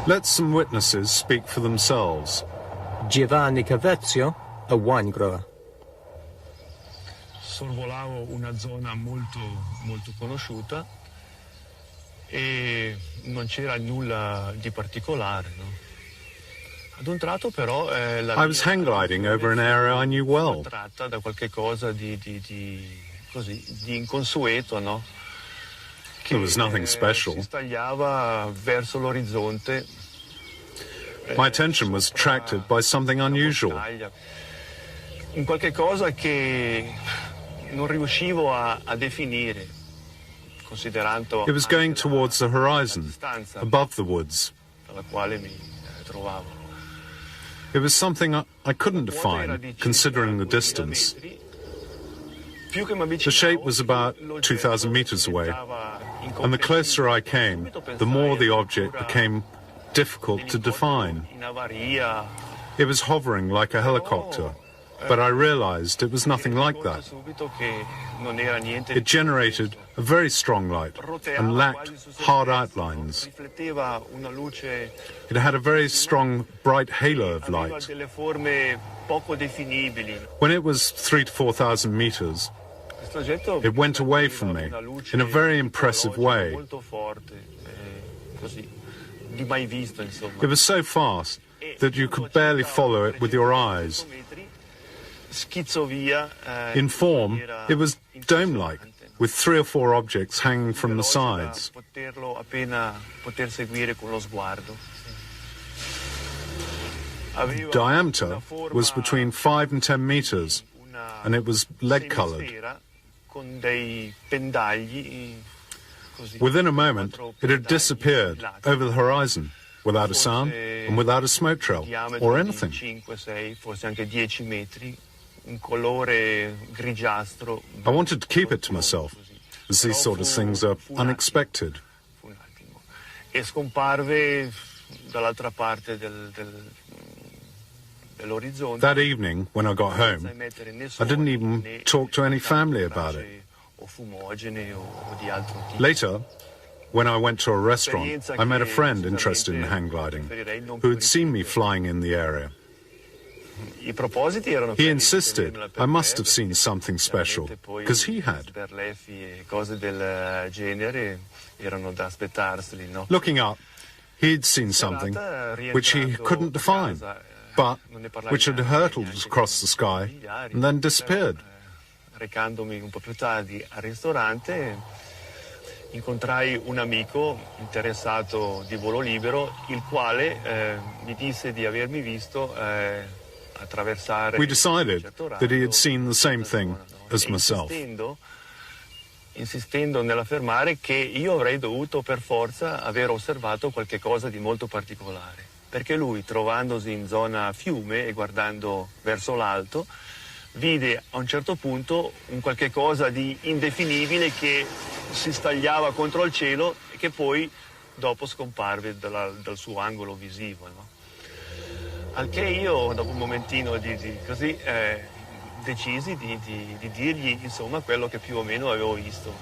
Let some witnesses speak for themselves. Giovanni Cavezio, a wine grower. Sorvolavo una zona molto conosciuta e non c'era nulla di particolare, no? Ad un tratto però I was hang gliding over an area I knew well. tratta da qualche cosa di inconsueto, no? There was nothing special. Si stagliava verso l'orizzonte. My attention was attracted by something unusual. Un qualche cosa che non riuscivo a definire, considerando It was going towards the horizon, above the woods. dalla quale mi trovavo. It was something I couldn't define, considering the distance. The shape was about 2,000 meters away, and the closer I came, the more the object became difficult to define. It was hovering like a helicopter, but I realized it was nothing like that. It generated a very strong light and lacked hard outlines. It had a very strong, bright halo of light. When it was 3,000 to 4,000 meters, it went away from me in a very impressive way. It was so fast that you could barely follow it with your eyes. In form, it was dome-like, with 3 or 4 objects hanging from the sides. Diameter was between 5 and 10 meters, and it was lead-colored. Within a moment, it had disappeared over the horizon, without a sound and without a smoke trail or anything. I wanted to keep it to myself, as these sort of things are unexpected. That evening, when I got home, I didn't even talk to any family about it. Later, when I went to a restaurant, I met a friend interested in hang gliding, who had seen me flying in the area. He insisted I must have seen something special, because he had. Looking up, he'd seen something which he couldn't define, but which had hurtled across the sky and then disappeared. Recandomi un po' più tardi al ristorante, incontrai un amico interessato di volo libero, il quale mi disse di avermi visto attraversare. We decided that he had seen the same thing as myself. Insistendo nell'affermare che io avrei dovuto per forza aver osservato qualche cosa di molto particolare, perché lui, trovandosi in zona fiume e guardando verso l'alto, vide a un certo punto un qualche cosa di indefinibile che si stagliava contro il cielo e che poi dopo scomparve dal suo angolo visivo, no? Al che io, dopo un momentino così, decisi di dirgli insomma quello che più o meno avevo visto.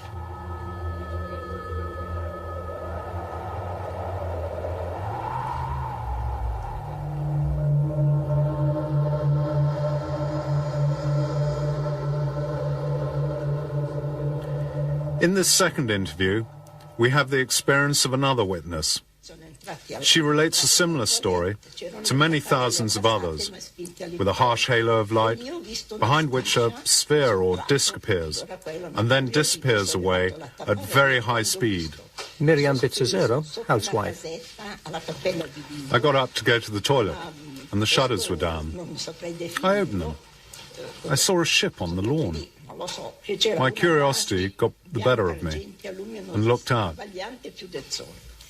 In this second interview, we have the experience of another witness. She relates a similar story to many thousands of others, with a harsh halo of light, behind which a sphere or disk appears, and then disappears away at very high speed. Miriam Bizzazero, housewife. I got up to go to the toilet, and the shutters were down. I opened them. I saw a ship on the lawn. My curiosity got the better of me, and looked out.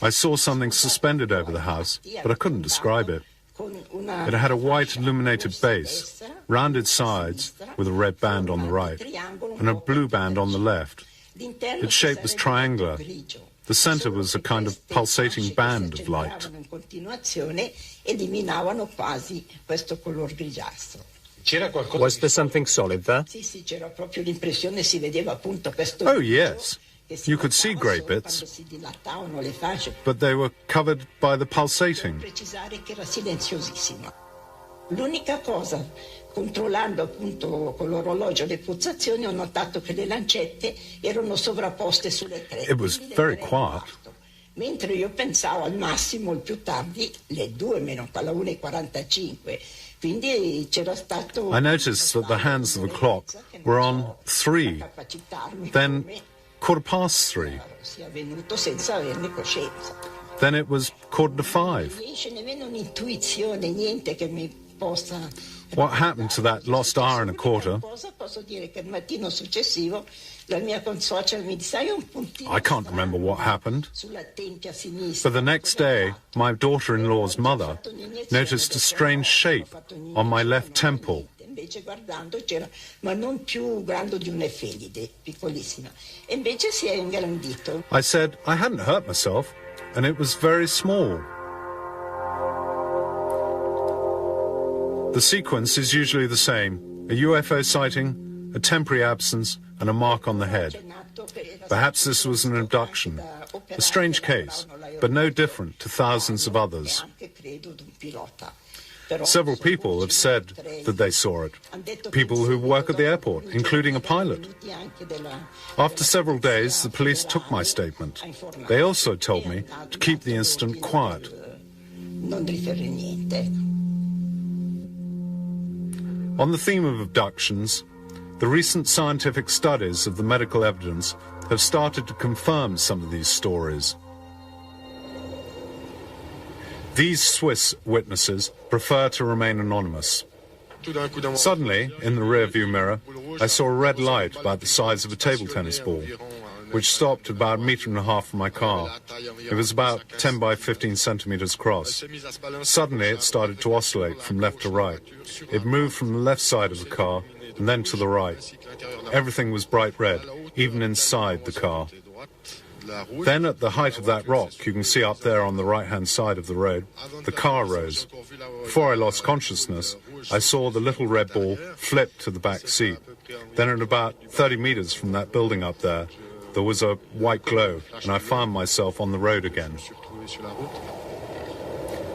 I saw something suspended over the house, but I couldn't describe it. It had a white illuminated base, rounded sides with a red band on the right, and a blue band on the left. Its shape was triangular. The center was a kind of pulsating band of light. Was there something solid there? Oh, yes. You could see grey bits, but they were covered by the pulsating. L'unica cosa, controllando appunto con l'orologio le pulsazioni, ho notato che le lancette erano sovrapposte sulle tre. It was very quiet. Mentre io pensavo al massimo, il più tardi, le 2 meno alla 1:45. Quindi c'era stato... I noticed that the hands of the clock were on 3, then 3:15. Sia venuto senza averne coscienza. Then it was 4:45. Non riesce nemmeno un'intuizione, niente che mi possa... What happened to that lost hour and a quarter? Posso dire che il mattino successivo la mia consuocera mi disse: hai un puntino I can't remember what happened. sulla tempia sinistra. But the next day, my daughter-in-law's mother noticed a strange shape on my left temple. Invece guardando c'era, ma non più grande di un'efelide, piccolissima. E invece si è ingrandito. I said I hadn't hurt myself, and it was very small. The sequence is usually the same: a UFO sighting, a temporary absence, and a mark on the head. Perhaps this was an abduction, a strange case, but no different to thousands of others. Several people have said that they saw it, people who work at the airport, including a pilot. After several days, the police took my statement. They also told me to keep the incident quiet. On the theme of abductions, the recent scientific studies of the medical evidence have started to confirm some of these stories. These Swiss witnesses prefer to remain anonymous. Suddenly, in the rear-view mirror, I saw a red light about the size of a table tennis ball, which stopped about 1.5 meters from my car. It was about 10 by 15 centimeters across. Suddenly, it started to oscillate from left to right. It moved from the left side of the car and then to the right. Everything was bright red, even inside the car. Then, at the height of that rock, you can see up there on the right-hand side of the road, the car rose. Before I lost consciousness, I saw the little red ball flip to the back seat. Then, at about 30 meters from that building up there, there was a white glow, and I found myself on the road again.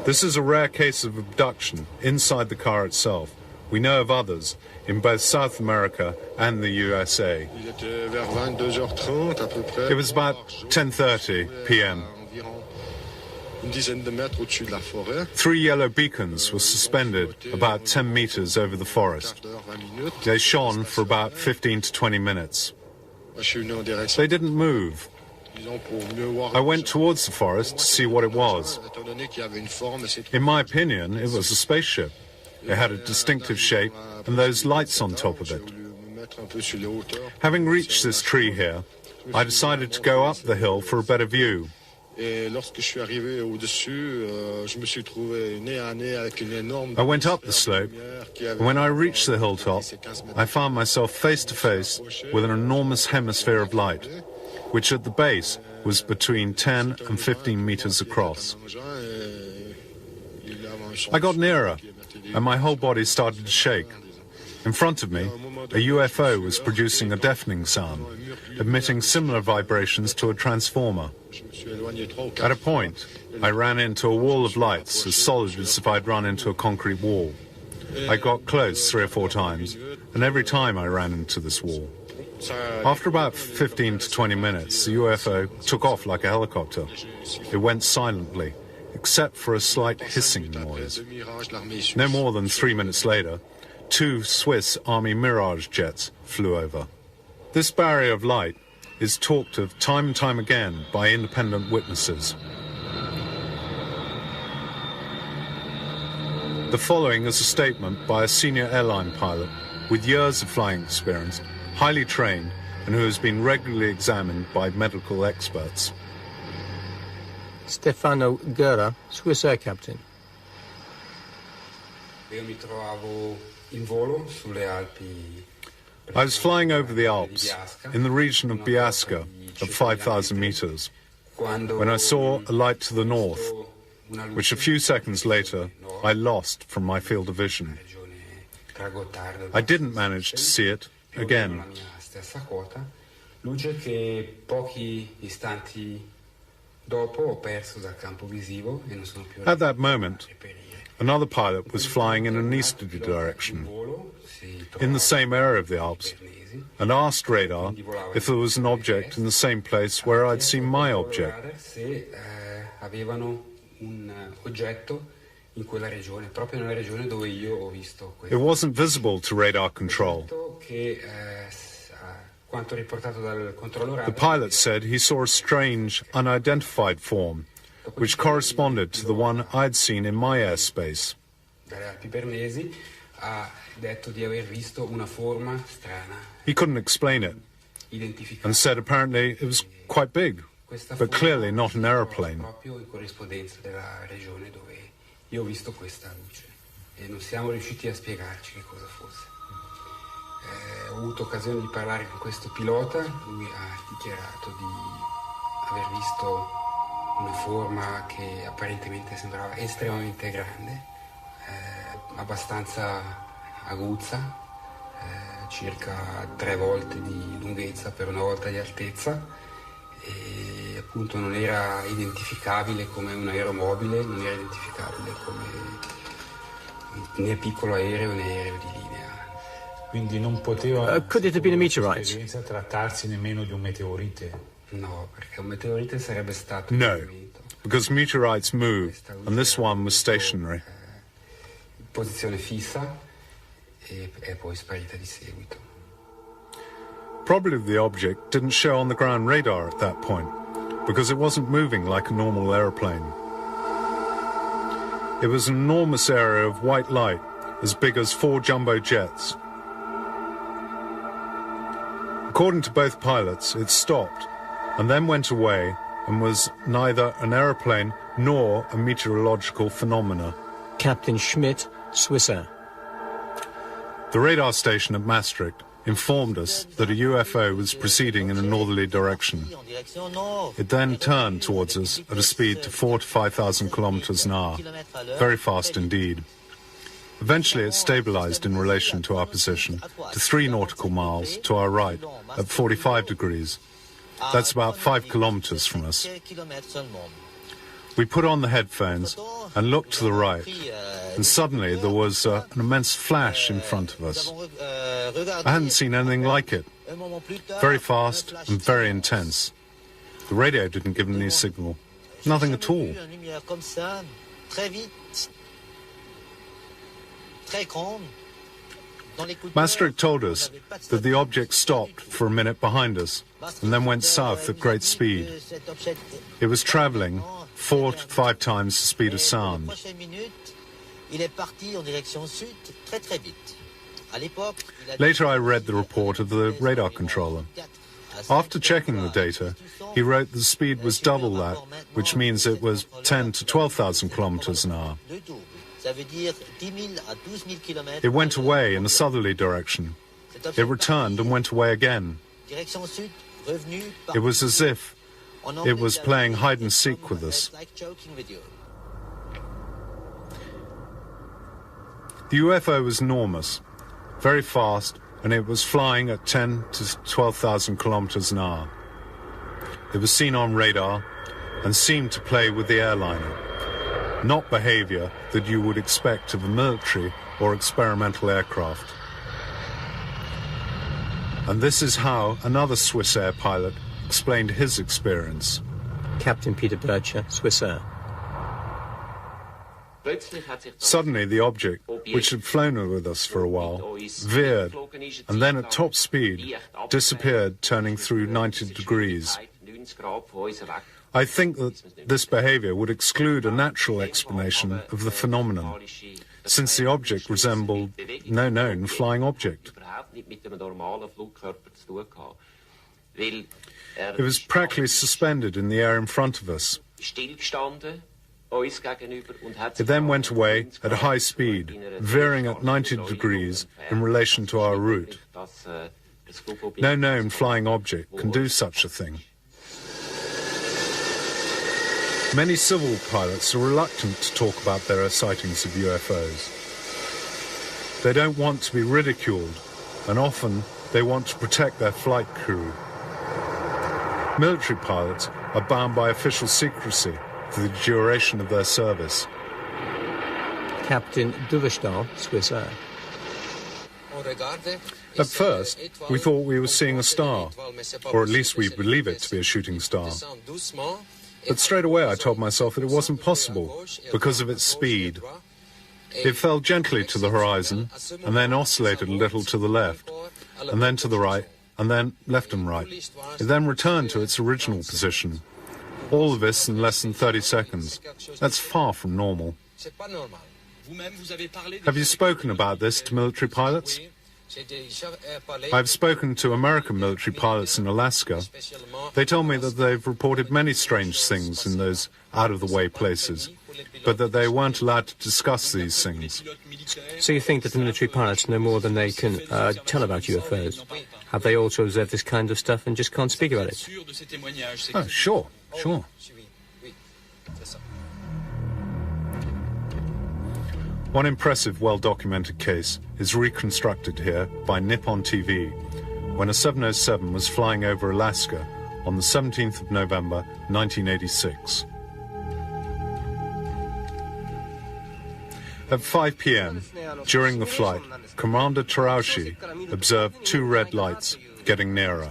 This is a rare case of abduction inside the car itself. We know of others in both South America and the USA. It was about 10:30 p.m. 3 yellow beacons were suspended about 10 meters over the forest. They shone for about 15 to 20 minutes. They didn't move. I went towards the forest to see what it was. In my opinion, it was a spaceship. It had a distinctive shape and those lights on top of it. Having reached this tree here, I decided to go up the hill for a better view. I went up the slope, and when I reached the hilltop, I found myself face to face with an enormous hemisphere of light, which at the base was between 10 and 15 meters across. I got nearer, and my whole body started to shake. In front of me, a UFO was producing a deafening sound, emitting similar vibrations to a transformer. At a point, I ran into a wall of lights as solid as if I'd run into a concrete wall. I got close 3 or 4 times, and every time I ran into this wall. After about 15 to 20 minutes, the UFO took off like a helicopter. It went silently, except for a slight hissing noise. No more than 3 minutes later, 2 Swiss Army Mirage jets flew over. This barrier of light is talked of time and time again by independent witnesses. The following is a statement by a senior airline pilot with years of flying experience, highly trained, and who has been regularly examined by medical experts. Stefano Guerra, Swiss Air Captain. I was flying over the Alps, in the region of Biasca, at 5,000 meters, when I saw a light to the north, which a few seconds later I lost from my field of vision. I didn't manage to see it again. luce che pochi istanti dopo ho perso dal campo visivo e non sono più At that moment, reperire. another pilot was flying in an easterly direction, in the same area of the Alps, and asked radar if there was an object in the same place where I'd seen my object. Se avevano un oggetto in quella regione, proprio nella regione dove io ho visto questo. It wasn't visible to radar control. Che quanto riportato dal controllo radar. The pilot said he saw a strange, unidentified form, which corresponded to the one I'd seen in my airspace. Dalle Alpi Bernesi ha detto di aver visto una forma strana. He couldn't explain it, and said apparently it was quite big, but clearly not an aeroplane. Proprio in corrispondenza della regione dove io ho visto questa luce e non siamo riusciti a spiegarci che cosa fosse. Ho avuto occasione di parlare con questo pilota, lui ha dichiarato di aver visto una forma che apparentemente sembrava estremamente grande, abbastanza aguzza, circa 3 volte di lunghezza per 1 volta di altezza, e appunto non era identificabile come un aeromobile, non era identificabile come né piccolo aereo né aereo di linea. Quindi non poteva Could it have been a meteorite? esperienza trattarsi nemmeno di un meteorite? No, perché un meteorite sarebbe stato No, un movimento. because meteorites move, and this one was stationary. Posizione fissa e è poi sparita di seguito. Probably the object didn't show on the ground radar at that point, because it wasn't moving like a normal aeroplane. It was an enormous area of white light, as big as 4 jumbo jets. According to both pilots, it stopped and then went away and was neither an aeroplane nor a meteorological phenomena. Captain Schmidt, Swissair. The radar station at Maastricht informed us that a UFO was proceeding in a northerly direction. It then turned towards us at a speed to 4,000 to 5,000 kilometers an hour, very fast indeed. Eventually it stabilized in relation to our position to 3 nautical miles to our right at 45 degrees. That's about 5 kilometers from us. We put on the headphones and looked to the right, and suddenly there was an immense flash in front of us. I hadn't seen anything like it. Very fast and very intense. The radio didn't give any signal. Nothing at all. Maastricht told us that the object stopped for a minute behind us and then went south at great speed. It was traveling 4 to 5 times the speed of sound. Later I read the report of the radar controller. After checking the data, he wrote the speed was double that, which means it was 10 to 12,000 kilometers an hour. It went away in a southerly direction. It returned and went away again. It was as if it was playing hide and seek with us. The UFO was enormous, very fast, and it was flying at 10 to 12,000 kilometers an hour. It was seen on radar and seemed to play with the airliner, not behavior that you would expect of a military or experimental aircraft. And this is how another Swissair pilot explained his experience. Captain Peter Bircher, Swissair. Suddenly the object, which had flown with us for a while, veered and then at top speed disappeared, turning through 90 degrees. I think that this behavior would exclude a natural explanation of the phenomenon, since the object resembled no known flying object. It was practically suspended in the air in front of us. It then went away at a high speed, veering at 90 degrees in relation to our route. No known flying object can do such a thing. Many civil pilots are reluctant to talk about their sightings of UFOs. They don't want to be ridiculed, and often they want to protect their flight crew. Military pilots are bound by official secrecy for the duration of their service. Captain Duvestal, Swiss Air. At first, we thought we were seeing a star, or at least we believe it to be a shooting star. But straight away I told myself that it wasn't possible because of its speed. It fell gently to the horizon and then oscillated a little to the left, and then to the right, and then left and right. It then returned to its original position. All of this in less than 30 seconds. That's far from normal. Have you spoken about this to military pilots? I've spoken to American military pilots in Alaska. They tell me that they've reported many strange things in those out-of-the-way places, but that they weren't allowed to discuss these things. So you think that the military pilots know more than they can tell about UFOs? Have they also observed this kind of stuff and just can't speak about it? Oh, sure. One impressive, well-documented case is reconstructed here by Nippon TV when a 707 was flying over Alaska on the 17th of November, 1986. At 5 p.m., during the flight, Commander Terauchi observed two red lights getting nearer.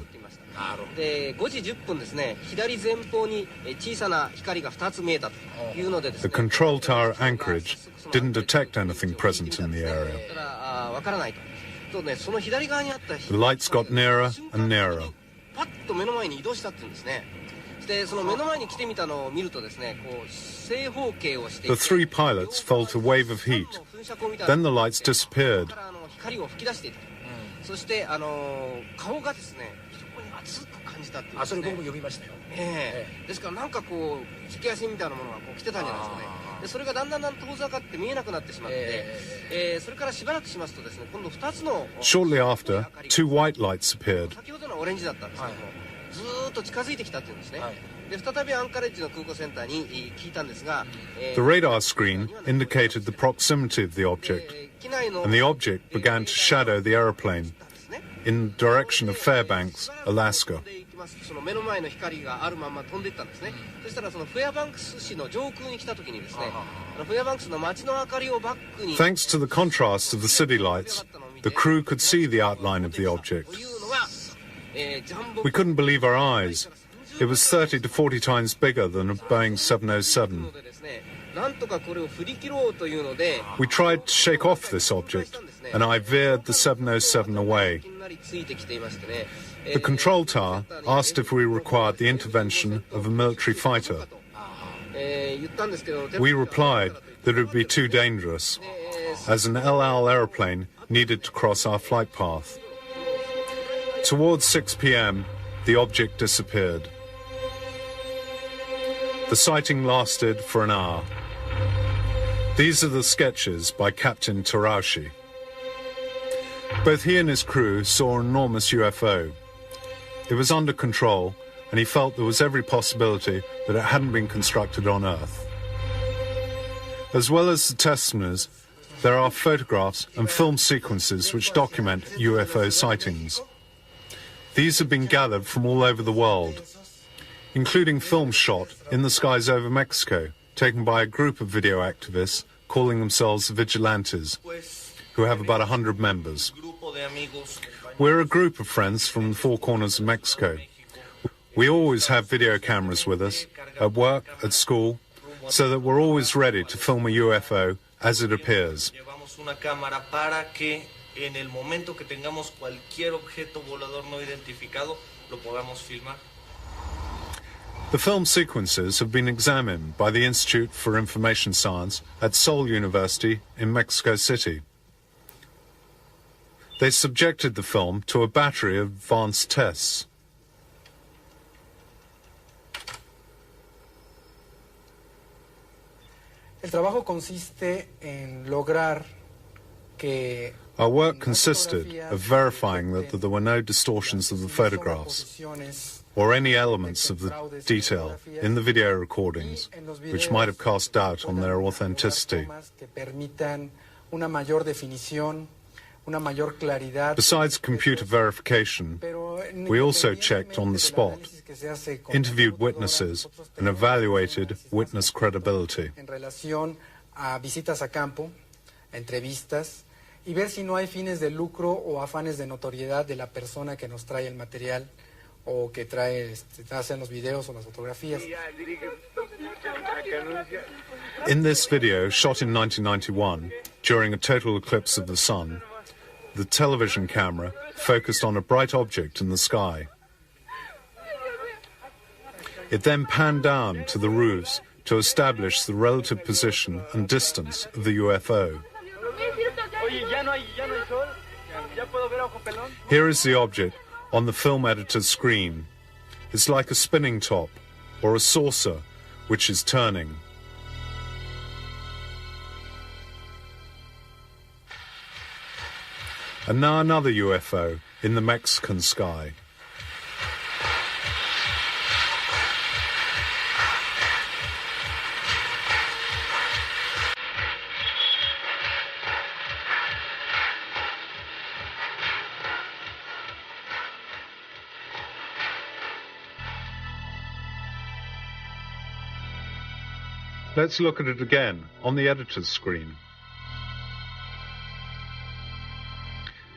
The control tower anchorage didn't detect anything present in the area. The lights got nearer and nearer. The three pilots felt a wave of heat. Then the lights disappeared. Shortly after, two white lights appeared. The radar screen indicated the proximity of the object, and the object began to shadow the aeroplane in the direction of Fairbanks, Alaska. Thanks to the contrast of the city lights, the crew could see the outline of the object. We couldn't believe our eyes. It was 30 to 40 times bigger than a Boeing 707. We tried to shake off this object, and I veered the 707 away. The control tower asked if we required the intervention of a military fighter. We replied that it would be too dangerous, as an El Al aeroplane needed to cross our flight path. Towards 6 p.m., the object disappeared. The sighting lasted for an hour. These are the sketches by Captain Terauchi. Both he and his crew saw an enormous UFO. It was under control, and he felt there was every possibility that it hadn't been constructed on Earth. As well as the testimonies, there are photographs and film sequences which document UFO sightings. These have been gathered from all over the world, including films shot in the skies over Mexico, taken by a group of video activists calling themselves Vigilantes, who have about 100 members. We're a group of friends from the four corners of Mexico. We always have video cameras with us, at work, at school, so that we're always ready to film a UFO as it appears. The film sequences have been examined by the Institute for Information Science at Seoul University in Mexico City. They subjected the film to a battery of advanced tests. Our work consisted of verifying that there were no distortions of the photographs or any elements of the detail in the video recordings which might have cast doubt on their authenticity. una mayor claridad. Besides computer verification, we also checked on the spot, interviewed witnesses, and evaluated witness credibility. En relación a visitas a campo, entrevistas, y ver si no hay fines de lucro o afanes de notoriedad de la persona que nos trae el material o que hacen los videos o las fotografías. In this video, shot in 1991, during a total eclipse of the sun, the television camera focused on a bright object in the sky. It then panned down to the roofs to establish the relative position and distance of the UFO. Here is the object on the film editor's screen. It's like a spinning top or a saucer which is turning. And now another UFO in the Mexican sky. Let's look at it again on the editor's screen.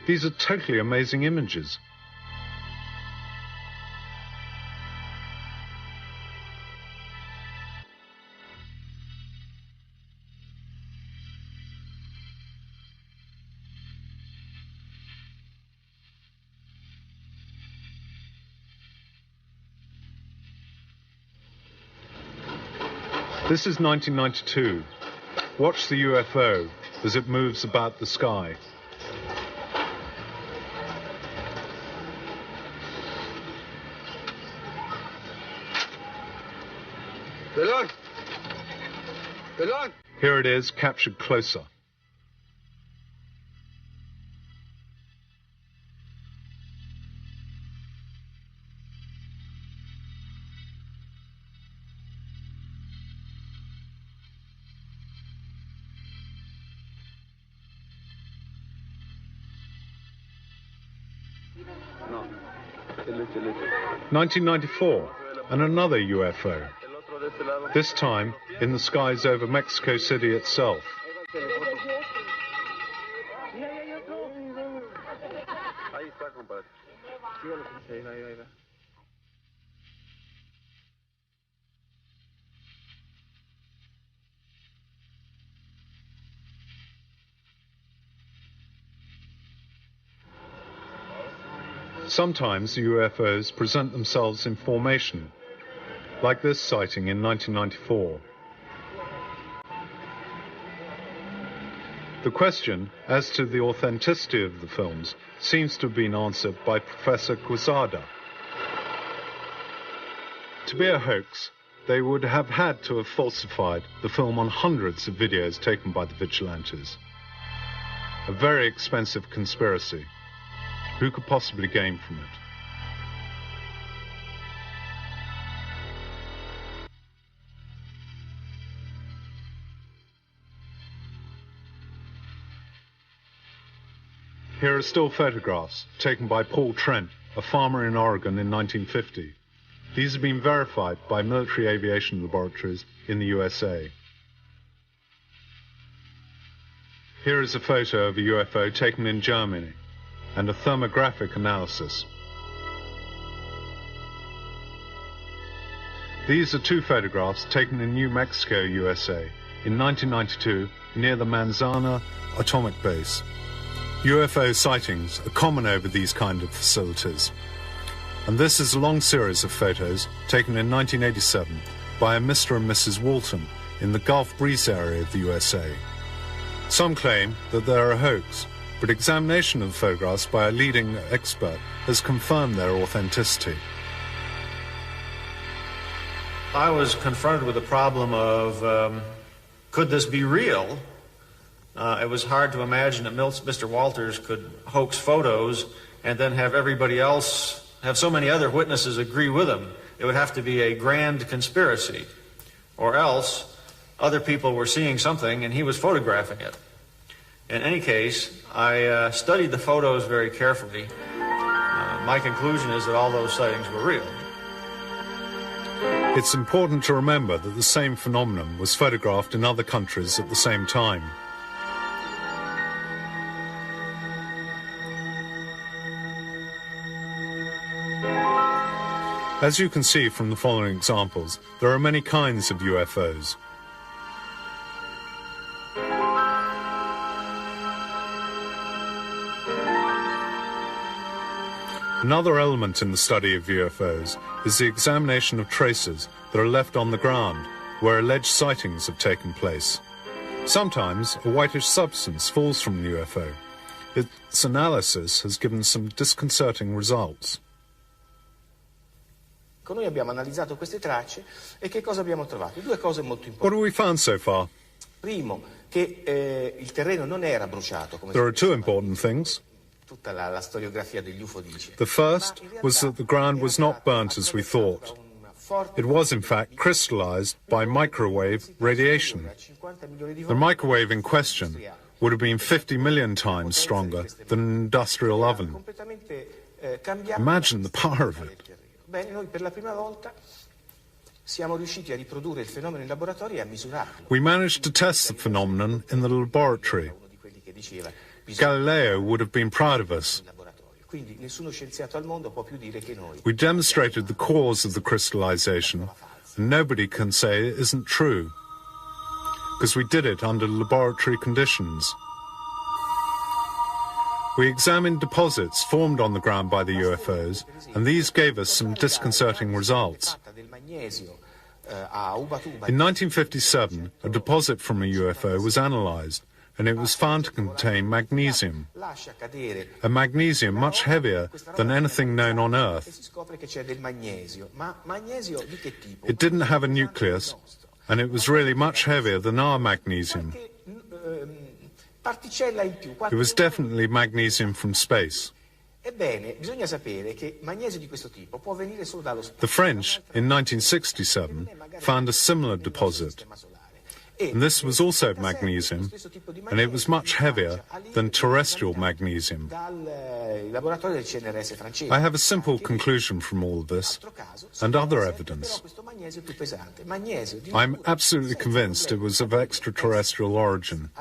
These are totally amazing images. This is 1992. Watch the UFO as it moves about the sky. Here it is, captured closer. No. 1994, and another UFO. This time in the skies over Mexico City itself. Sometimes the UFOs present themselves in formation, like this sighting in 1994. The question as to the authenticity of the films seems to have been answered by Professor Quezada. To be a hoax, they would have had to have falsified the film on hundreds of videos taken by the vigilantes. A very expensive conspiracy. Who could possibly gain from it? Here are still photographs taken by Paul Trent, a farmer in Oregon in 1950. These have been verified by military aviation laboratories in the USA. Here is a photo of a UFO taken in Germany and a thermographic analysis. These are two photographs taken in New Mexico, USA in 1992 near the Manzana atomic base. UFO sightings are common over these kind of facilities. And this is a long series of photos taken in 1987 by a Mr. and Mrs. Walton in the Gulf Breeze area of the USA. Some claim that they're a hoax, but examination of the photographs by a leading expert has confirmed their authenticity. I was confronted with the problem of, could this be real? It was hard to imagine that Mr. Walters could hoax photos and then have everybody else, have so many other witnesses agree with him. It would have to be a grand conspiracy, or else other people were seeing something and he was photographing it. In any case, I studied the photos very carefully. My conclusion is that all those sightings were real. It's important to remember that the same phenomenon was photographed in other countries at the same time. As you can see from the following examples, there are many kinds of UFOs. Another element in the study of UFOs is the examination of traces that are left on the ground where alleged sightings have taken place. Sometimes a whitish substance falls from the UFO. Its analysis has given some disconcerting results. Noi abbiamo analizzato queste tracce e che cosa abbiamo trovato? Due cose molto importanti. What have we found so far? Primo, che il terreno non era bruciato come There are two important things. tutta la storiografia degli UFO dice. The first was that the ground was not burnt as we thought. It was in fact crystallized by microwave radiation. The microwave in question would have been 50 million times stronger than an industrial oven. Imagine the power of it. Bene, noi per la prima volta siamo riusciti a riprodurre il fenomeno in laboratorio e a misurarlo. We managed to test the phenomenon in the laboratory. Galileo would have been proud of us. Quindi nessuno scienziato al mondo può più dire che noi. We demonstrated the cause of the crystallization, and nobody can say it isn't true, because we did it under laboratory conditions. We examined deposits formed on the ground by the UFOs, and these gave us some disconcerting results. In 1957, a deposit from a UFO was analyzed, and it was found to contain magnesium, a magnesium much heavier than anything known on Earth. It didn't have a nucleus, and it was really much heavier than our magnesium. It was definitely magnesium from space. Ebbene, bisogna sapere che magnesio di questo tipo può venire solo dallo spazio. The French, in 1967, found a similar deposit. And this was also magnesium, and it was much heavier than terrestrial magnesium. I have a simple conclusion from all of this, and other evidence. I'm absolutely convinced it was of extraterrestrial origin.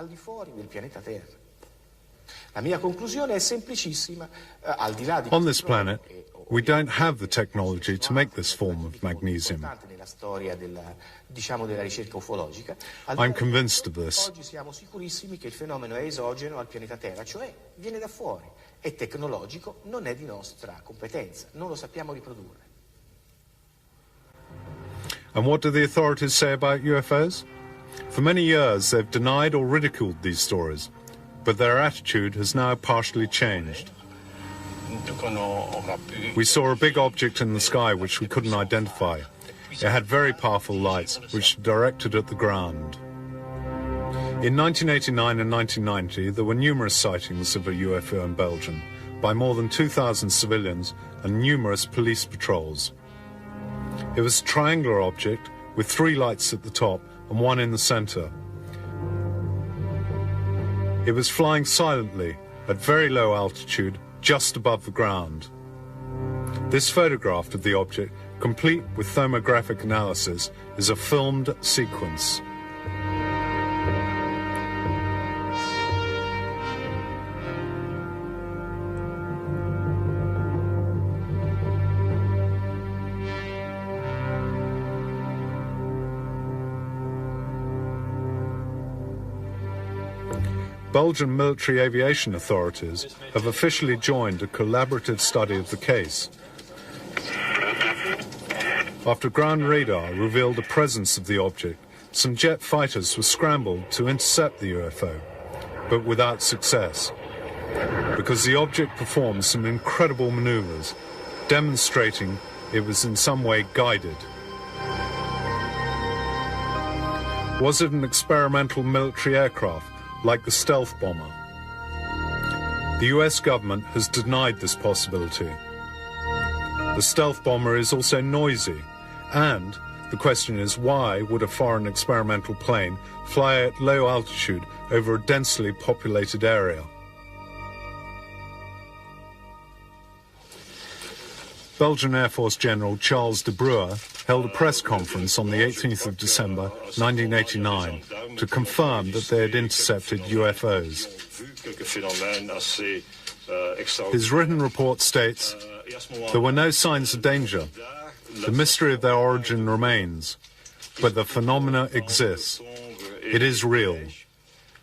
On this planet, we don't have the technology to make this form of magnesium. I'm convinced of this. Oggi siamo sicurissimi che il fenomeno è esogeno al pianeta Terra, cioè viene da fuori, è tecnologico, non è di nostra competenza, non lo sappiamo riprodurre. And what do the authorities say about UFOs? For many years, they've denied or ridiculed these stories, but their attitude has now partially changed. We saw a big object in the sky which we couldn't identify. It had very powerful lights which directed at the ground. In 1989 and 1990, there were numerous sightings of a UFO in Belgium by more than 2,000 civilians and numerous police patrols. It was a triangular object with 3 lights at the top and 1 in the center. It was flying silently at very low altitude just above the ground. This photograph of the object, complete with thermographic analysis, is a filmed sequence. Belgian military aviation authorities have officially joined a collaborative study of the case. After ground radar revealed the presence of the object, some jet fighters were scrambled to intercept the UFO, but without success, because the object performed some incredible maneuvers, demonstrating it was in some way guided. Was it an experimental military aircraft, like the stealth bomber? The US government has denied this possibility. The stealth bomber is also noisy, and The question is, why would a foreign experimental plane fly at low altitude over a densely populated area? Belgian Air Force General Charles de Bruer held a press conference on the 18th of December 1989 to confirm that they had intercepted UFOs. His written report states, "There were no signs of danger. The mystery of their origin remains, but the phenomena exists. It is real."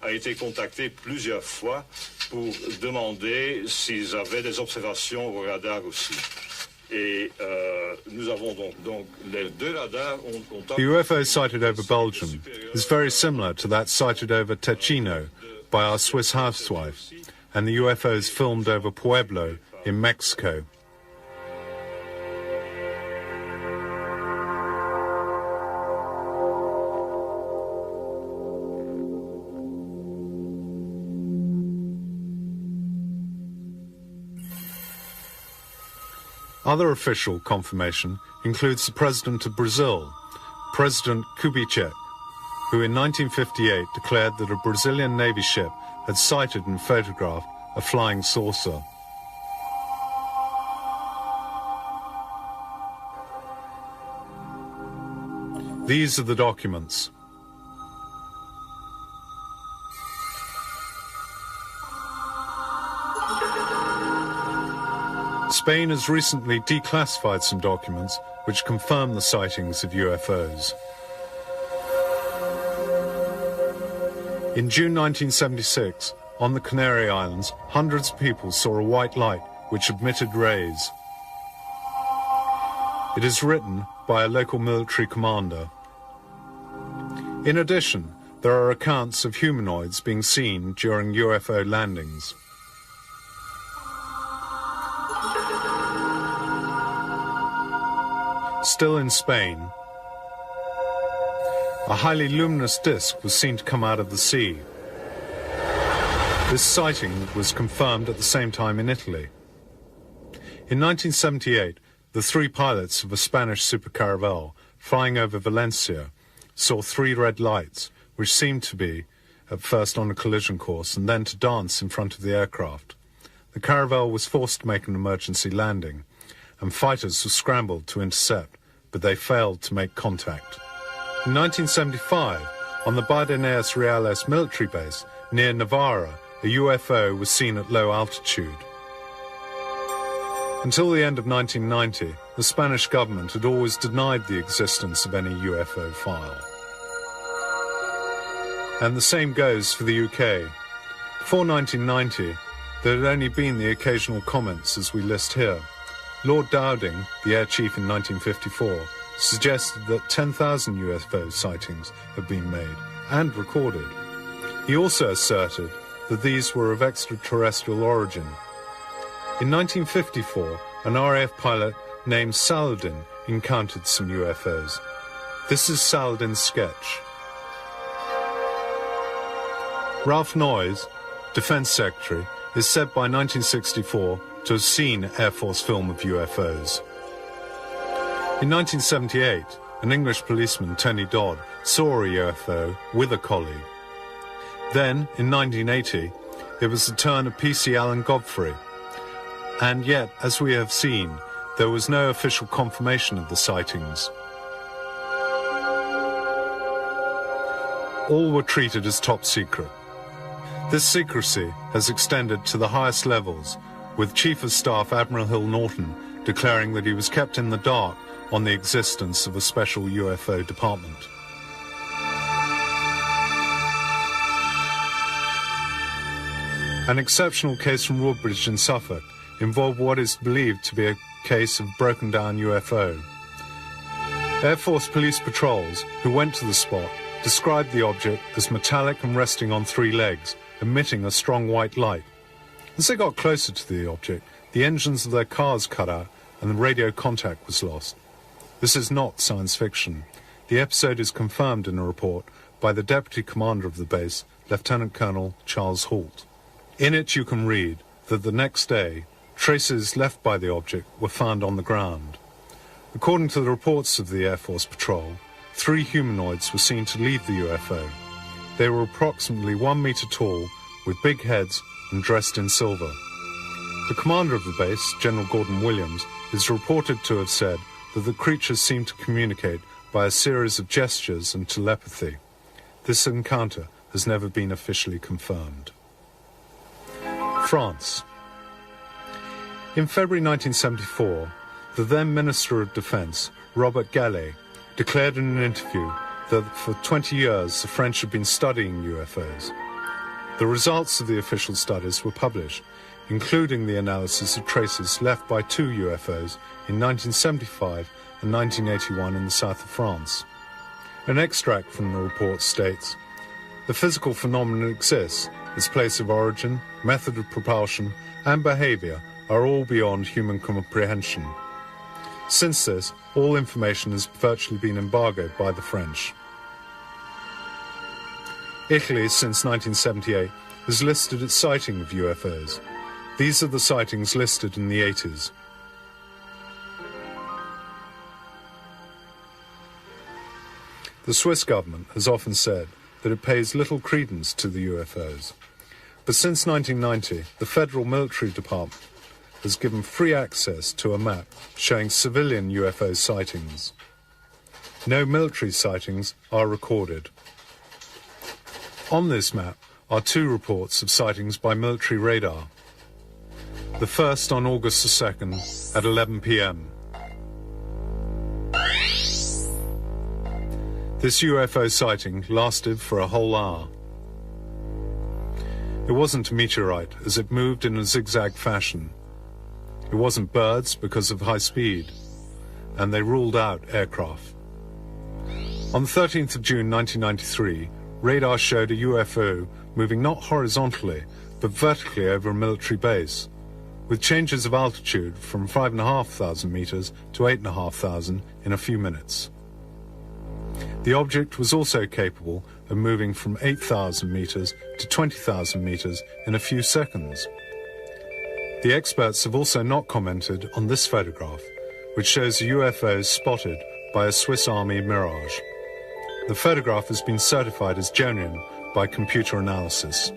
A été contacté plusieurs fois pour demander s'ils avaient des observations au radar aussi. Et nous avons donc les deux radars ont contacté. The UFO sighted over Belgium is very similar to that sighted over Ticino by our Swiss housewife, and the UFOs filmed over Pueblo in Mexico. Other official confirmation includes the President of Brazil, President Kubitschek, who in 1958 declared that a Brazilian Navy ship had sighted and photographed a flying saucer. These are the documents. Spain has recently declassified some documents which confirm the sightings of UFOs. In June 1976, on the Canary Islands, hundreds of people saw a white light which emitted rays. It is written by a local military commander. In addition, there are accounts of humanoids being seen during UFO landings. Still in Spain, a highly luminous disk was seen to come out of the sea. This sighting was confirmed at the same time in Italy. In 1978, the three pilots of a Spanish supercaravel flying over Valencia saw three red lights, which seemed to be at first on a collision course and then to dance in front of the aircraft. The caravel was forced to make an emergency landing, and fighters were scrambled to intercept, but they failed to make contact. In 1975, on the Bardeneas Reales military base near Navarra, a UFO was seen at low altitude. Until the end of 1990, the Spanish government had always denied the existence of any UFO file. And the same goes for the UK. Before 1990, there had only been the occasional comments as we list here. Lord Dowding, the Air Chief in 1954, suggested that 10,000 UFO sightings had been made and recorded. He also asserted that these were of extraterrestrial origin. In 1954, an RAF pilot named Saladin encountered some UFOs. This is Saladin's sketch. Ralph Noyes, Defense Secretary, is said by 1964 to have seen Air Force film of UFOs. In 1978, an English policeman, Tony Dodd, saw a UFO with a colleague. Then, in 1980, it was the turn of P.C. Allen Godfrey. And yet, as we have seen, there was no official confirmation of the sightings. All were treated as top secret. This secrecy has extended to the highest levels, with Chief of Staff Admiral Hill Norton declaring that he was kept in the dark on the existence of a special UFO department. An exceptional case from Woodbridge in Suffolk involved what is believed to be a case of broken-down UFO. Air Force police patrols who went to the spot described the object as metallic and resting on three legs, emitting a strong white light. As they got closer to the object, the engines of their cars cut out and the radio contact was lost. This is not science fiction. The episode is confirmed in a report by the Deputy Commander of the base, Lieutenant Colonel Charles Hoult. In it you can read that the next day, traces left by the object were found on the ground. According to the reports of the Air Force Patrol, 3 humanoids were seen to leave the UFO. They were approximately 1 meter tall, with big heads and dressed in silver. The commander of the base, General Gordon Williams, is reported to have said that the creatures seemed to communicate by a series of gestures and telepathy. This encounter has never been officially confirmed. France. In February 1974, the then Minister of Defense, Robert Gallet, declared in an interview that for 20 years the French had been studying UFOs. The results of the official studies were published, including the analysis of traces left by 2 UFOs in 1975 and 1981 in the south of France. An extract from the report states, "The physical phenomenon exists. Its place of origin, method of propulsion, and behavior are all beyond human comprehension. Since this, all information has virtually been embargoed by the French." Italy, since 1978, has listed its sighting of UFOs. These are the sightings listed in the 80s. The Swiss government has often said that it pays little credence to the UFOs. But since 1990, the Federal Military Department has given free access to a map showing civilian UFO sightings. No military sightings are recorded. On this map are 2 reports of sightings by military radar. The first on August the 2nd at 11 p.m. This UFO sighting lasted for a whole hour. It wasn't a meteorite, as it moved in a zigzag fashion. It wasn't birds because of high speed, and they ruled out aircraft. On the 13th of June 1993, radar showed a UFO moving not horizontally, but vertically over a military base, with changes of altitude from 5,500 meters to 8,500 in a few minutes. The object was also capable of moving from 8,000 meters to 20,000 meters in a few seconds. The experts have also not commented on this photograph, which shows a UFO spotted by a Swiss Army Mirage. The photograph has been certified as genuine by computer analysis.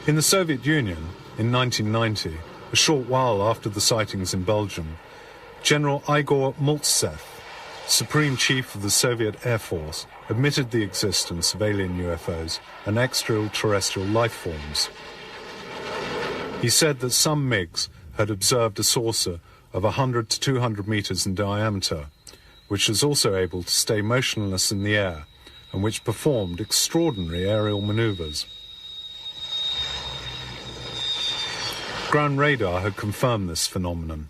In the Soviet Union, in 1990, a short while after the sightings in Belgium, General Igor Maltsev, Supreme Chief of the Soviet Air Force, admitted the existence of alien UFOs and extraterrestrial life forms. He said that some MiGs had observed a saucer of 100 to 200 meters in diameter, which was also able to stay motionless in the air and which performed extraordinary aerial maneuvers. Ground radar had confirmed this phenomenon.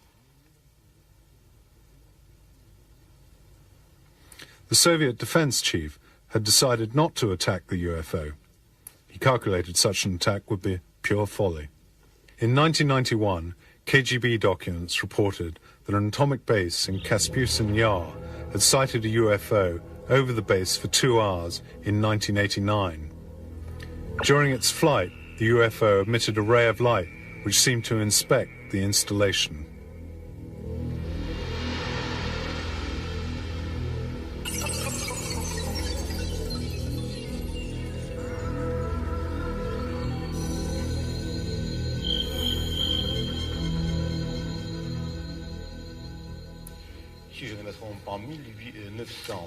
The Soviet defense chief had decided not to attack the UFO. He calculated such an attack would be pure folly. In 1991, KGB documents reported that an atomic base in Kaspusin Yar had sighted a UFO over the base for 2 hours in 1989. During its flight, the UFO emitted a ray of light which seemed to inspect the installation.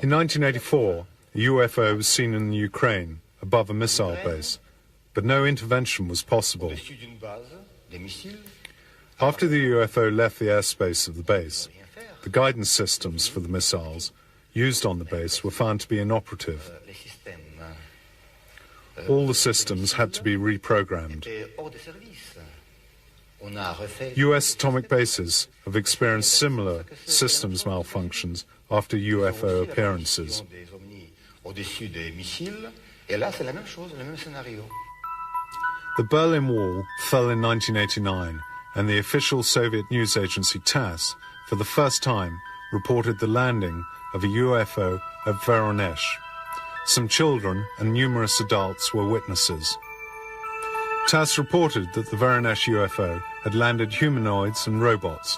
In 1984, a UFO was seen in the Ukraine above a missile base, but no intervention was possible. After the UFO left the airspace of the base, the guidance systems for the missiles used on the base were found to be inoperative. All the systems had to be reprogrammed. US atomic bases have experienced similar systems malfunctions after UFO appearances. The Berlin Wall fell in 1989, and the official Soviet news agency TASS, for the first time, reported the landing of a UFO at Voronezh. Some children and numerous adults were witnesses. TASS reported that the Varanasi UFO had landed humanoids and robots.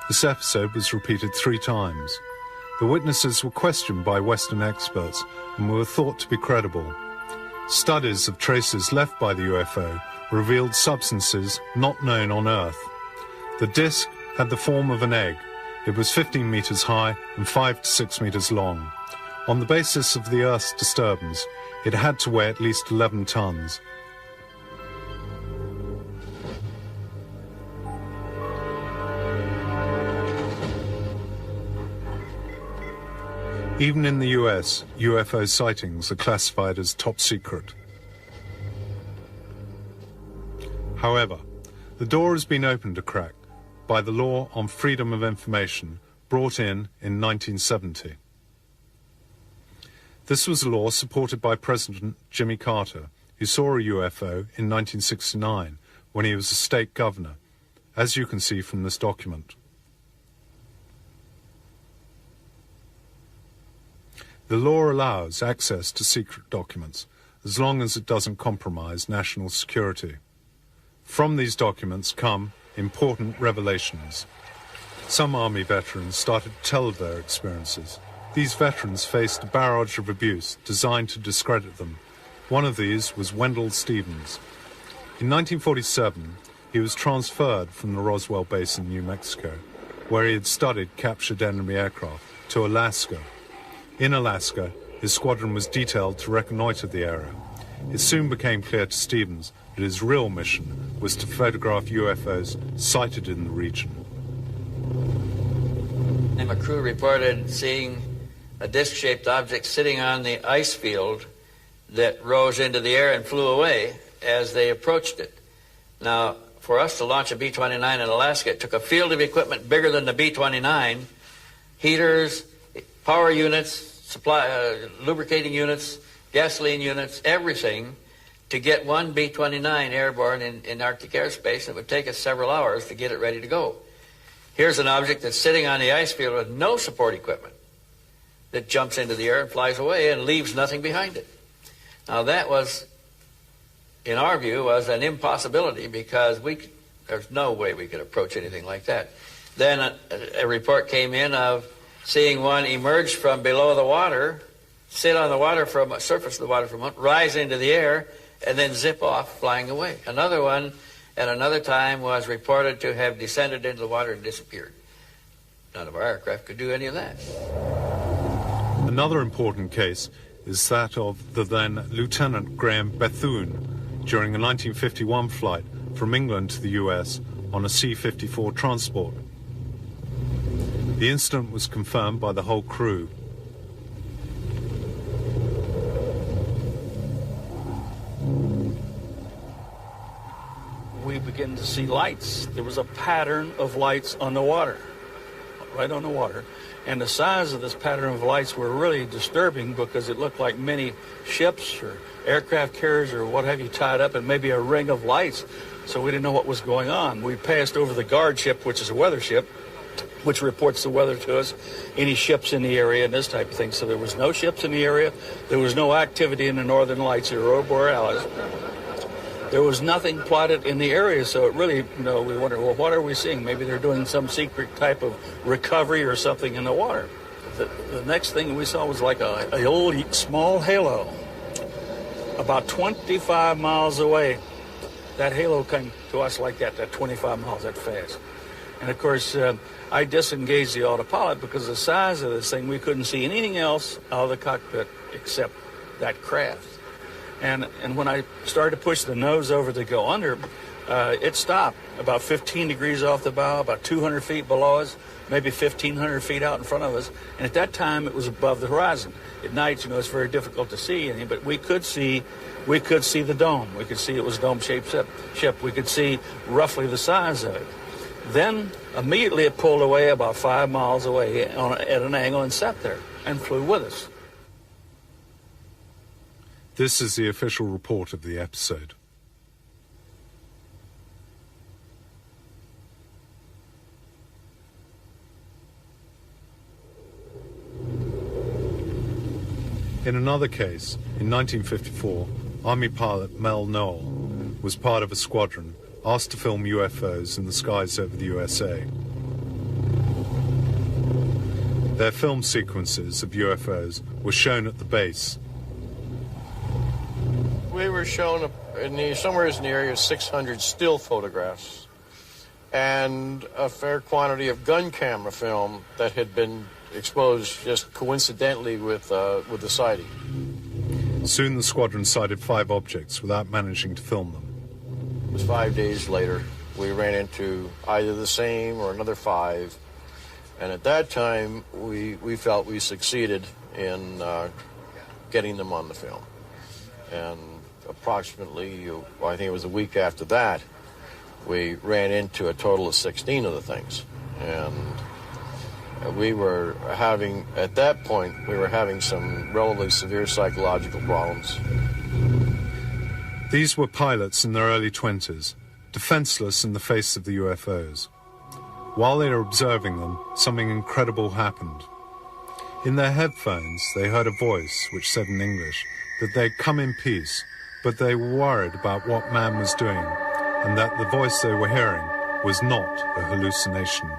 This episode was repeated 3 times. The witnesses were questioned by Western experts and were thought to be credible. Studies of traces left by the UFO revealed substances not known on Earth. The disk had the form of an egg. It was 15 meters high and 5 to 6 meters long. On the basis of the Earth's disturbance, it had to weigh at least 11 tons. Even in the US, UFO sightings are classified as top secret. However, the door has been opened a crack by the law on freedom of information brought in 1970. This was a law supported by President Jimmy Carter, who saw a UFO in 1969 when he was a state governor, as you can see from this document. The law allows access to secret documents as long as it doesn't compromise national security. From these documents come important revelations. Some Army veterans started to tell of their experiences. These veterans faced a barrage of abuse designed to discredit them. One of these was Wendell Stevens. In 1947, he was transferred from the Roswell base in New Mexico, where he had studied captured enemy aircraft, to Alaska. In Alaska, his squadron was detailed to reconnoiter the area. It soon became clear to Stevens that his real mission was to photograph UFOs sighted in the region. A crew reported seeing a disc-shaped object sitting on the ice field that rose into the air and flew away as they approached it. Now, for us to launch a B-29 in Alaska, it took a field of equipment bigger than the B-29, heaters, power units, lubricating units, gasoline units, everything, to get one B-29 airborne in Arctic airspace. It would take us several hours to get it ready to go. Here's an object that's sitting on the ice field with no support equipment that jumps into the air and flies away and leaves nothing behind it. Now that was, in our view, was an impossibility because there's no way we could approach anything like that. Then a report came in of seeing one emerge from below the water, sit on the water surface of the water for a moment, rise into the air, and then zip off, flying away. Another one at another time was reported to have descended into the water and disappeared. None of our aircraft could do any of that. Another important case is that of the then Lieutenant Graham Bethune during a 1951 flight from England to the US on a C-54 transport. The incident was confirmed by the whole crew. We began to see lights. There was a pattern of lights on the water, right on the water. And the size of this pattern of lights were really disturbing because it looked like many ships or aircraft carriers or what have you tied up in maybe a ring of lights. So we didn't know what was going on. We passed over the guard ship, which is a weather ship, which reports the weather to us, any ships in the area and this type of thing. So there was no ships in the area. There was no activity in the northern lights, the aurora borealis. There was nothing plotted in the area, so it really, we wondered, well, what are we seeing? Maybe they're doing some secret type of recovery or something in the water. The next thing we saw was like a old small halo about 25 miles away. That halo came to us like that 25 miles, that fast. And, of course, I disengaged the autopilot because the size of this thing, we couldn't see anything else out of the cockpit except that craft. And when I started to push the nose over to go under, it stopped about 15 degrees off the bow, about 200 feet below us, maybe 1,500 feet out in front of us. And at that time, it was above the horizon. At night, it's very difficult to see anything, but we could see the dome. We could see it was a dome-shaped ship. We could see roughly the size of it. Then, immediately, it pulled away about 5 miles away at an angle and sat there and flew with us. This is the official report of the episode. In another case, in 1954, Army pilot Mel Noel was part of a squadron asked to film UFOs in the skies over the USA. Their film sequences of UFOs were shown at the base. We were shown somewhere in the area 600 still photographs and a fair quantity of gun camera film that had been exposed just coincidentally with the sighting. Soon the squadron sighted 5 objects without managing to film them. It was 5 days later. We ran into either the same or another 5. And at that time, we felt we succeeded in getting them on the film. And approximately, I think it was a week after that, we ran into a total of 16 of the things. And we were having, at that point, some relatively severe psychological problems. These were pilots in their early 20s, defenseless in the face of the UFOs. While they were observing them, something incredible happened. In their headphones, they heard a voice which said in English that they'd come in peace, but they were worried about what man was doing, and that the voice they were hearing was not a hallucination.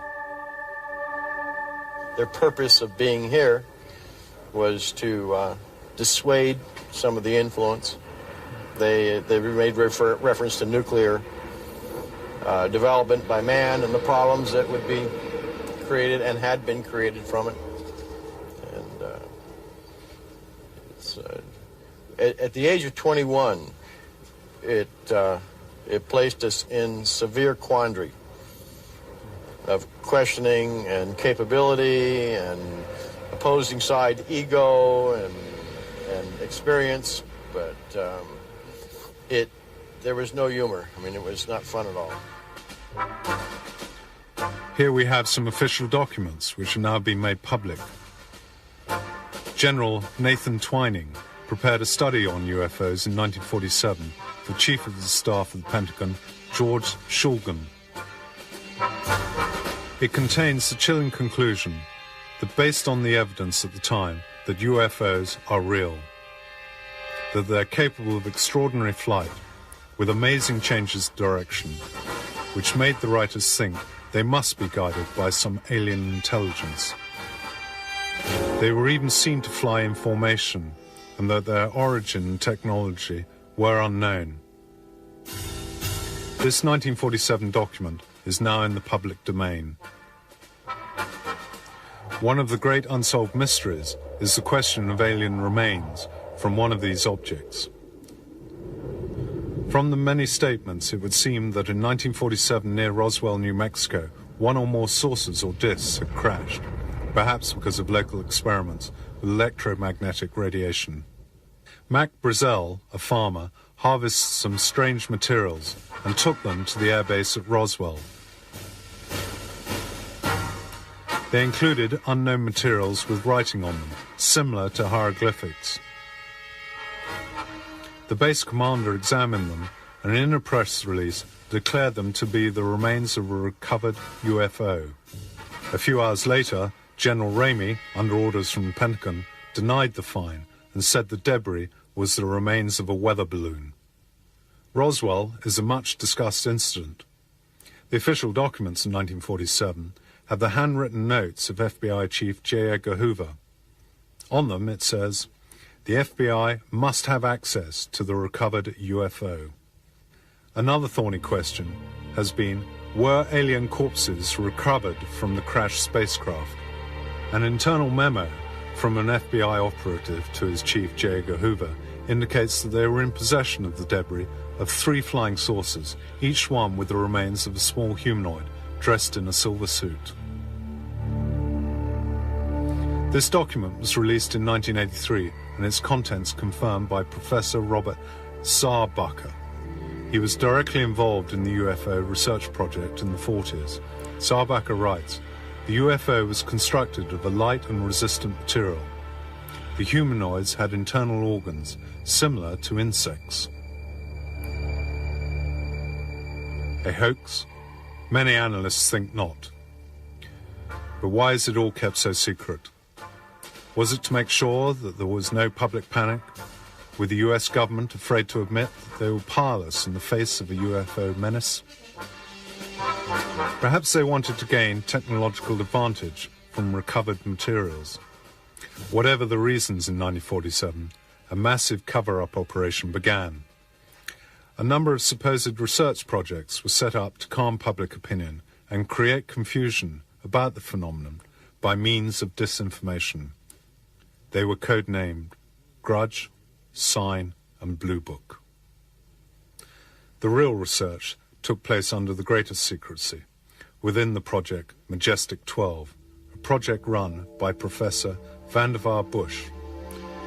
Their purpose of being here was to dissuade some of the influence. They made reference to nuclear development by man and the problems that would be created and had been created from it. And at the age of 21, it placed us in severe quandary of questioning and capability and opposing side ego and experience, but there was no humor. I mean, it was not fun at all. Here we have some official documents which are now being made public. General Nathan Twining prepared a study on UFOs in 1947 for Chief of the Staff of the Pentagon, George Shulgin. It contains the chilling conclusion that based on the evidence at the time that UFOs are real, that they're capable of extraordinary flight with amazing changes of direction, which made the writers think they must be guided by some alien intelligence. They were even seen to fly in formation, and that their origin and technology were unknown. This 1947 document is now in the public domain. One of the great unsolved mysteries is the question of alien remains from one of these objects. From the many statements, it would seem that in 1947 near Roswell, New Mexico, one or more sources or disks had crashed, perhaps because of local experiments with electromagnetic radiation. Mac Brazel, a farmer, harvests some strange materials and took them to the airbase at Roswell. They included unknown materials with writing on them, similar to hieroglyphics. The base commander examined them and in a press release declared them to be the remains of a recovered UFO. A few hours later, General Ramey, under orders from the Pentagon, denied the find and said the debris was the remains of a weather balloon. Roswell is a much-discussed incident. The official documents in 1947 have the handwritten notes of FBI Chief J. Edgar Hoover. On them it says, "The FBI must have access to the recovered UFO." Another thorny question has been, were alien corpses recovered from the crashed spacecraft? An internal memo from an FBI operative to his chief, J. Edgar Hoover, indicates that they were in possession of the debris of 3 flying saucers, each one with the remains of a small humanoid dressed in a silver suit. This document was released in 1983 and its contents confirmed by Professor Robert Sarbacher. He was directly involved in the UFO research project in the 40s. Sarbacher writes, "The UFO was constructed of a light and resistant material. The humanoids had internal organs similar to insects." A hoax? Many analysts think not. But why is it all kept so secret? Was it to make sure that there was no public panic? With the US government afraid to admit that they were powerless in the face of a UFO menace? Perhaps they wanted to gain technological advantage from recovered materials. Whatever the reasons in 1947, a massive cover-up operation began. A number of supposed research projects were set up to calm public opinion and create confusion about the phenomenon by means of disinformation. They were codenamed Grudge, Sign, and Blue Book. The real research took place under the greatest secrecy, within the project Majestic 12, a project run by Professor Vannevar Bush,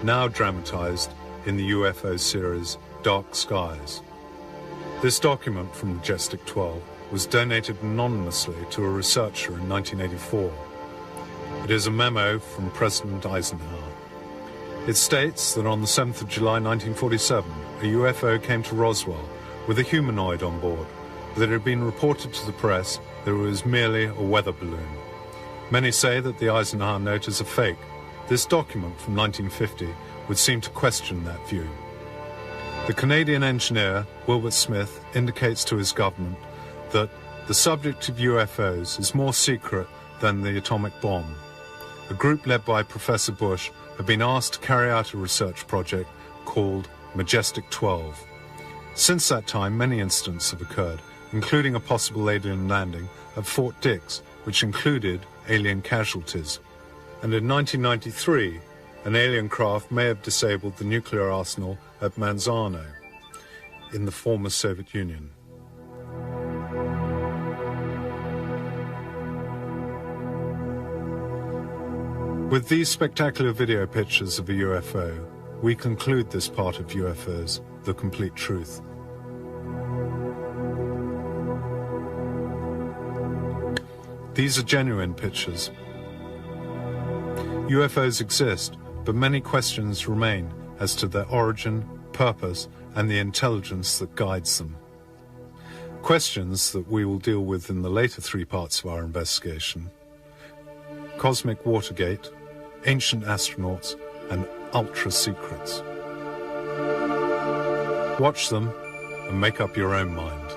now dramatized in the UFO series Dark Skies. This document from Majestic 12 was donated anonymously to a researcher in 1984. It is a memo from President Eisenhower. It states that on the 7th of July 1947, a UFO came to Roswell with a humanoid on board, but it had been reported to the press that it was merely a weather balloon. Many say that the Eisenhower note is a fake. This document from 1950 would seem to question that view. The Canadian engineer, Wilbert Smith, indicates to his government that the subject of UFOs is more secret than the atomic bomb. A group led by Professor Bush have been asked to carry out a research project called Majestic 12. Since that time, many incidents have occurred, including a possible alien landing at Fort Dix, which included alien casualties. And in 1993, an alien craft may have disabled the nuclear arsenal at Manzano in the former Soviet Union. With these spectacular video pictures of a UFO, we conclude this part of UFOs, The Complete Truth. These are genuine pictures. UFOs exist, but many questions remain as to their origin, purpose, and the intelligence that guides them. Questions that we will deal with in the later three parts of our investigation: Cosmic Watergate, Ancient Astronauts, and Ultra Secrets. Watch them and make up your own mind.